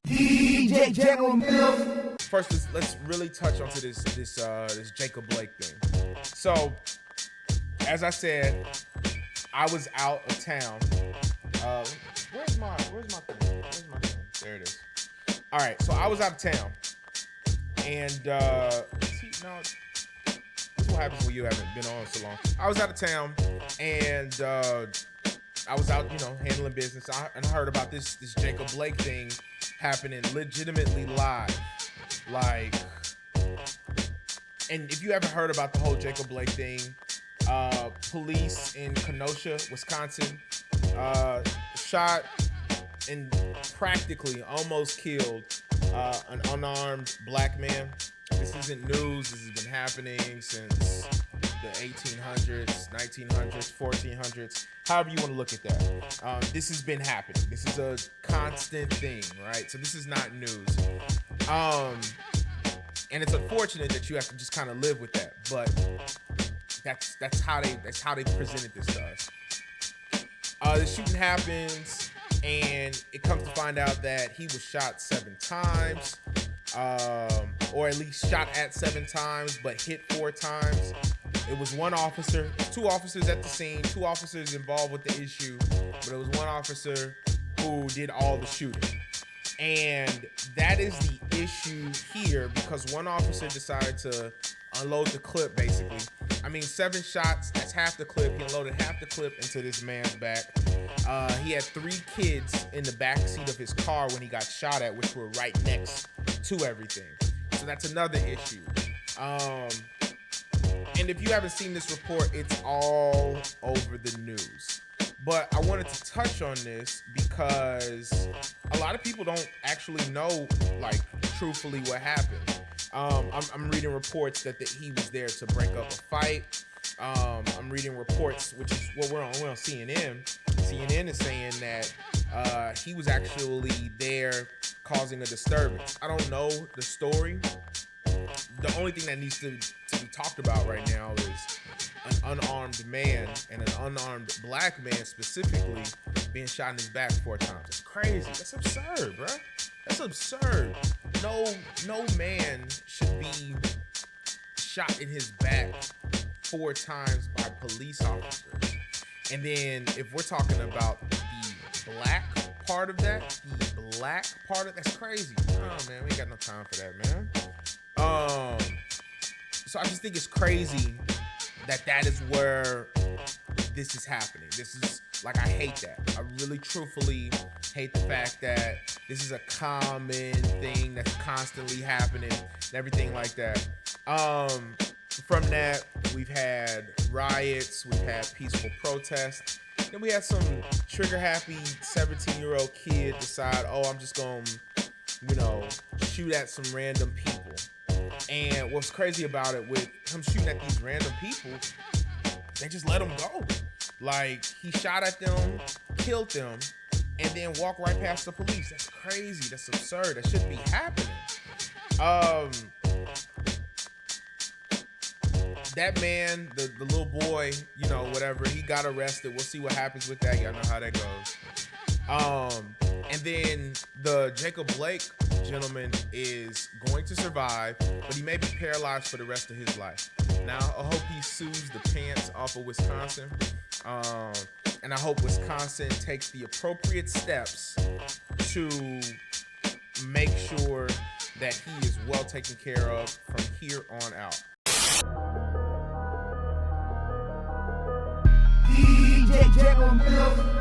DJ General Mills. First, let's really touch onto this Jacob Blake thing. So, as I said, I was out of town. Where's my thing? There it is. All right, so I was out of town, and this is what happens when you haven't been on so long. I was out of town, and I was out, handling business. And I heard about this Jacob Blake thing happening legitimately live. Like, and if you haven't heard about the whole Jacob Blake thing, police in Kenosha, Wisconsin, shot and practically almost killed an unarmed black man. This isn't news. This has been happening since the 1800s, 1900s, 1400s, however you want to look at that. This has been happening. This is a constant thing, right? So this is not news. And it's unfortunate that you have to just kind of live with that, but that's how they presented this to us. The shooting happens, and it comes to find out that he was shot 7 times, or at least shot at 7 times, but hit 4 times. It was 1 officer, 2 officers at the scene, 2 officers involved with the issue, but it was 1 officer who did all the shooting. And that is the issue here, because 1 officer decided to unload the clip, basically. I mean, 7 shots, that's half the clip. He unloaded half the clip into this man's back. He had 3 kids in the back seat of his car when he got shot at, which were right next to everything. So that's another issue. And if you haven't seen this report, it's all over the news. But I wanted to touch on this because a lot of people don't actually know, like, truthfully what happened. I'm reading reports that he was there to break up a fight. I'm reading reports, which is what we're on CNN. CNN is saying that he was actually there causing a disturbance. I don't know the story. The only thing that needs to be talked about right now is an unarmed man, and an unarmed black man specifically, being shot in his back 4 times. That's crazy. That's absurd, bro. That's absurd. No man should be shot in his back 4 times by police officers. And then if we're talking about the black part of that, that's crazy. Oh man, we ain't got no time for that, man. So I just think it's crazy that is where this is happening. This is, like, I hate that. I really truthfully hate the fact that this is a common thing that's constantly happening and everything like that. From that, we've had riots, we've had peaceful protests, then we had some trigger-happy 17-year-old kid decide, I'm just gonna, shoot at some random people. And what's crazy about it, with him shooting at these random people, they just let him go. Like, he shot at them, killed them, and then walked right past the police. That's crazy. That's absurd. That shouldn't be happening. That man, the little boy, whatever, he got arrested. We'll see what happens with that. Y'all know how that goes. And then the Jacob Blake gentleman is going to survive, but he may be paralyzed for the rest of his life. Now, I hope he sues the pants off of Wisconsin. And I hope Wisconsin takes the appropriate steps to make sure that he is well taken care of from here on out. DJ General Mills.